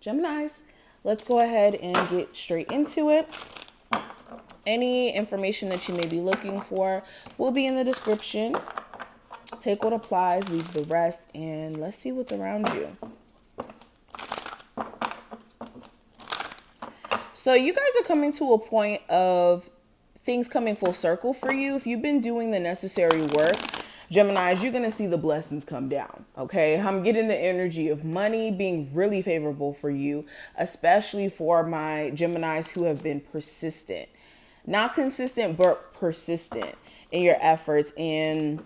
Geminis, let's go ahead and get straight into it. Any information that you may be looking for will be in the description. Take what applies, leave the rest, and let's see what's around you. So you guys are coming to a point of things coming full circle for you. If you've been doing the necessary work, Geminis, you're going to see the blessings come down, okay? I'm getting the energy of money being really favorable for you, especially for my Geminis who have been persistent. Not consistent, but persistent in your efforts. And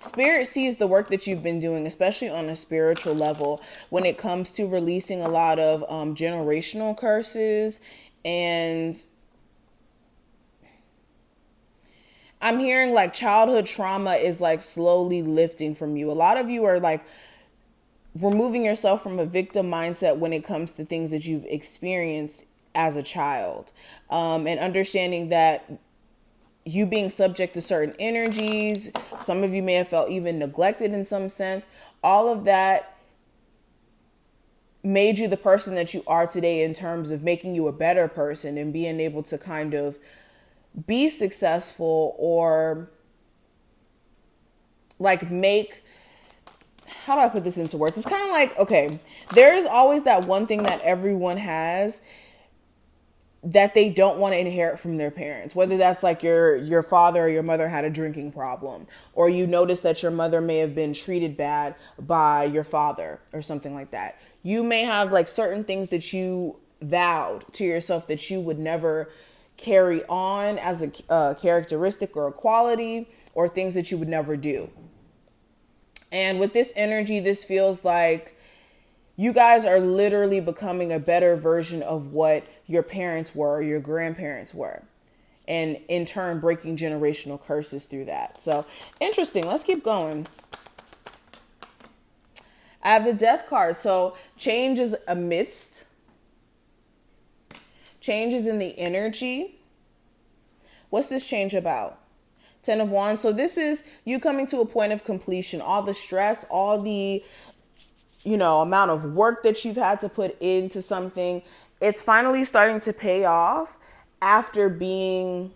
Spirit sees the work that you've been doing, especially on a spiritual level, when it comes to releasing a lot of generational curses. And I'm hearing like childhood trauma is like slowly lifting from you. A lot of you are like removing yourself from a victim mindset when it comes to things that you've experienced as a child, and understanding that you being subject to certain energies, some of you may have felt even neglected in some sense. All of that made you the person that you are today in terms of making you a better person and being able to kind of be successful or like make, how do I put this into words? It's kind of like, okay, there's always that one thing that everyone has that they don't want to inherit from their parents, whether that's like your father or your mother had a drinking problem, or you notice that your mother may have been treated bad by your father or something like that. You may have like certain things that you vowed to yourself that you would never carry on as a characteristic or a quality, or things that you would never do. And with this energy, this feels like you guys are literally becoming a better version of what your parents were or your grandparents were. And in turn, breaking generational curses through that. So interesting. Let's keep going. I have the Death card. So change is amidst. Change is in the energy. What's this change about? 10 of Wands. So this is you coming to a point of completion. All the stress, all the amount of work that you've had to put into something, it's finally starting to pay off after being,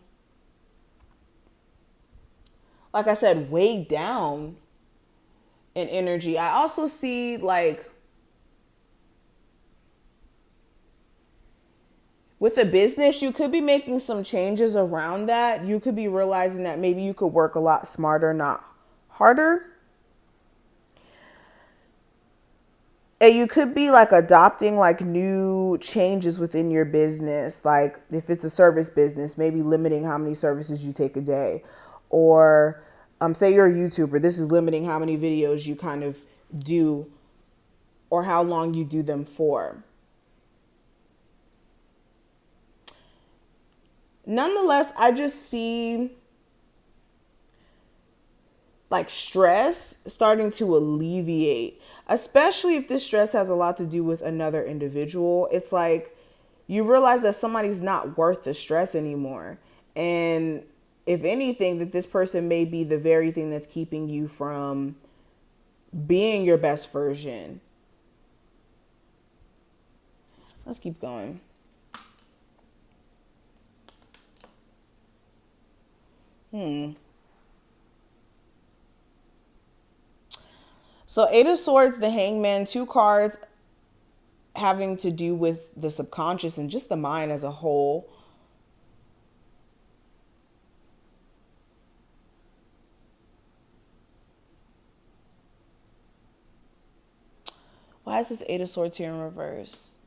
like I said, weighed down in energy. I also see like with a business, you could be making some changes around that. You could be realizing that maybe you could work a lot smarter, not harder. And you could be like adopting like new changes within your business. Like if it's a service business, maybe limiting how many services you take a day. Or say you're a YouTuber, this is limiting how many videos you kind of do or how long you do them for. Nonetheless, I just see like stress starting to alleviate, especially if this stress has a lot to do with another individual. It's like you realize that somebody's not worth the stress anymore. And if anything, that this person may be the very thing that's keeping you from being your best version. Let's keep going. So 8 of Swords, the Hangman, 2 cards having to do with the subconscious and just the mind as a whole. Why is this 8 of Swords here in reverse?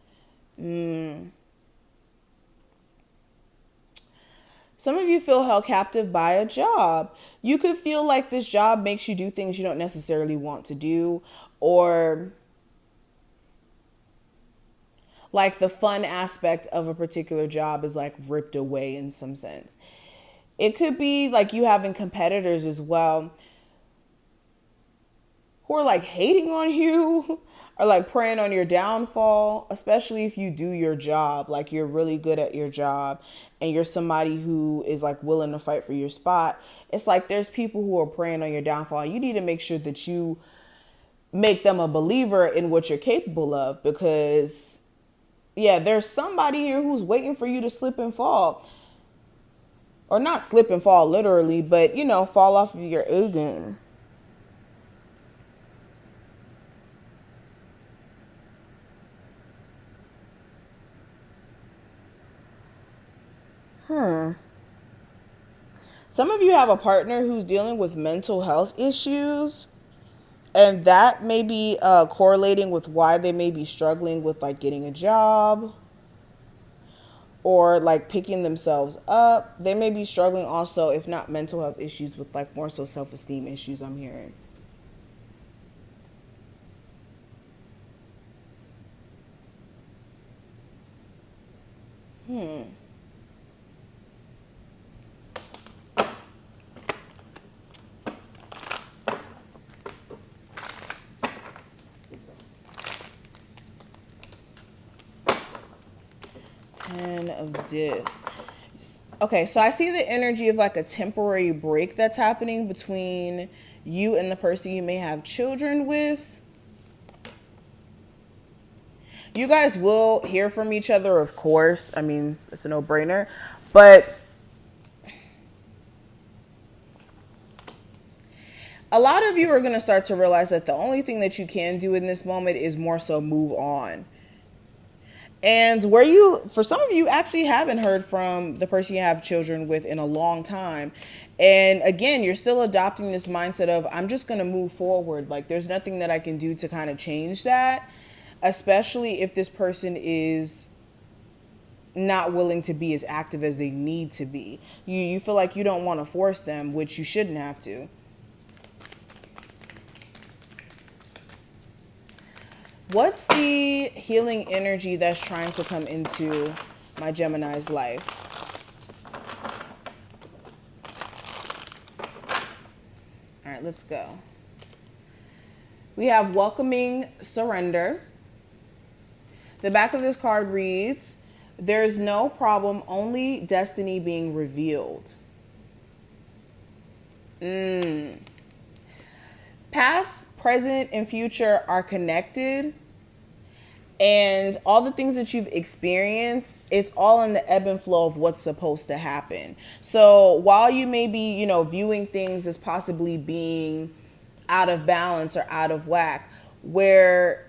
Some of you feel held captive by a job. You could feel like this job makes you do things you don't necessarily want to do, or like the fun aspect of a particular job is like ripped away in some sense. It could be like you having competitors as well who are like hating on you or like preying on your downfall, especially if you do your job, like you're really good at your job and you're somebody who is like willing to fight for your spot. It's like there's people who are preying on your downfall. You need to make sure that you make them a believer in what you're capable of, because yeah, there's somebody here who's waiting for you to slip and fall. Or not slip and fall literally, but, you know, fall off of your A game. Some of you have a partner who's dealing with mental health issues, and that may be correlating with why they may be struggling with like getting a job or like picking themselves up. They may be struggling also, if not mental health issues, with like more so self-esteem issues, I'm hearing. 10 of Discs. Okay, so I see the energy of like a temporary break that's happening between you and the person you may have children with. You guys will hear from each other, of course. I mean, it's a no-brainer. But a lot of you are going to start to realize that the only thing that you can do in this moment is more so move on. And where you, for some of you, actually haven't heard from the person you have children with in a long time. And again, you're still adopting this mindset of, I'm just going to move forward. Like, there's nothing that I can do to kind of change that, especially if this person is not willing to be as active as they need to be. You feel like you don't want to force them, which you shouldn't have to. What's the healing energy that's trying to come into my Gemini's life? All right, let's go. We have welcoming surrender. The back of this card reads, there's no problem, only destiny being revealed. Past, present, and future are connected. And all the things that you've experienced, it's all in the ebb and flow of what's supposed to happen. So while you may be, viewing things as possibly being out of balance or out of whack, where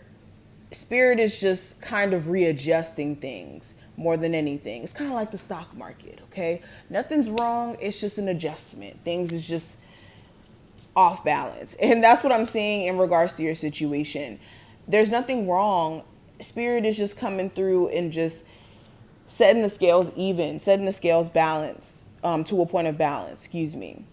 spirit is just kind of readjusting things more than anything. It's kind of like the stock market, okay? Nothing's wrong. It's just an adjustment. Things is just off balance. And that's what I'm seeing in regards to your situation. There's nothing wrong. Spirit is just coming through and just setting the scales even, setting the scales balance, to a point of balance, excuse me.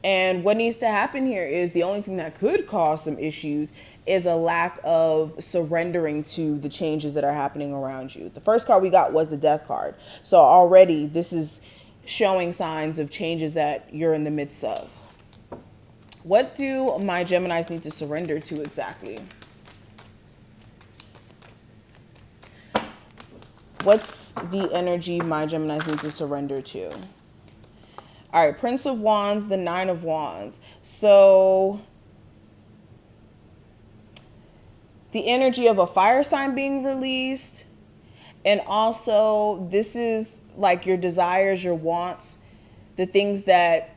And what needs to happen here is the only thing that could cause some issues is a lack of surrendering to the changes that are happening around you. The first card we got was the Death card. So already this is showing signs of changes that you're in the midst of. What do my Geminis need to surrender to exactly? What's the energy my Geminis need to surrender to? All right, Prince of Wands, the Nine of Wands. So the energy of a fire sign being released. And also this is like your desires, your wants, the things that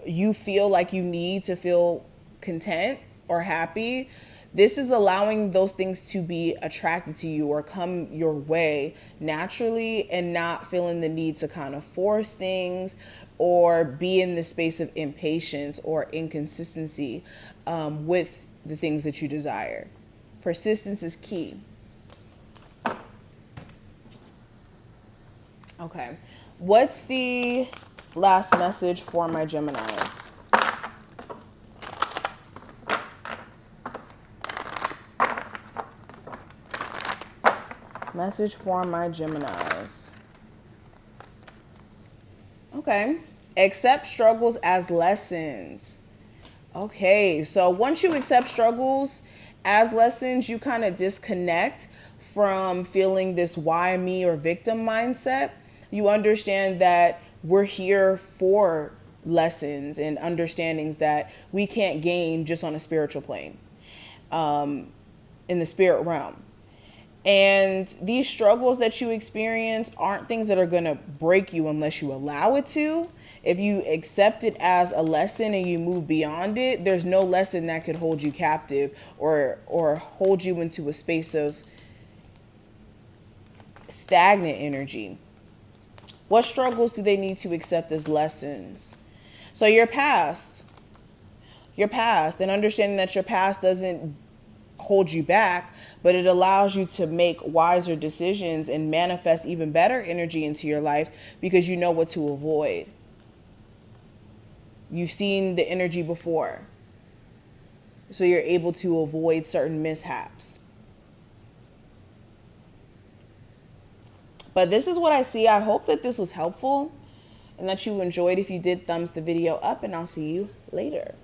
you feel like you need to feel content or happy. This is allowing those things to be attracted to you or come your way naturally, and not feeling the need to kind of force things or be in the space of impatience or inconsistency with the things that you desire. Persistence is key. Okay. What's the last message for my Geminis? Message for my Geminis. Okay. Accept struggles as lessons. Okay. So once you accept struggles as lessons, you kind of disconnect from feeling this why me or victim mindset. You understand that we're here for lessons and understandings that we can't gain just on a spiritual plane. in the spirit realm. And these struggles that you experience aren't things that are going to break you unless you allow it to. If you accept it as a lesson and you move beyond it, there's no lesson that could hold you captive or hold you into a space of stagnant energy. What struggles do they need to accept as lessons? So your past, and understanding that your past doesn't hold you back, but it allows you to make wiser decisions and manifest even better energy into your life because you know what to avoid. You've seen the energy before, so you're able to avoid certain mishaps. But this is what I see. I hope that this was helpful and that you enjoyed. If you did, thumbs the video up, and I'll see you later.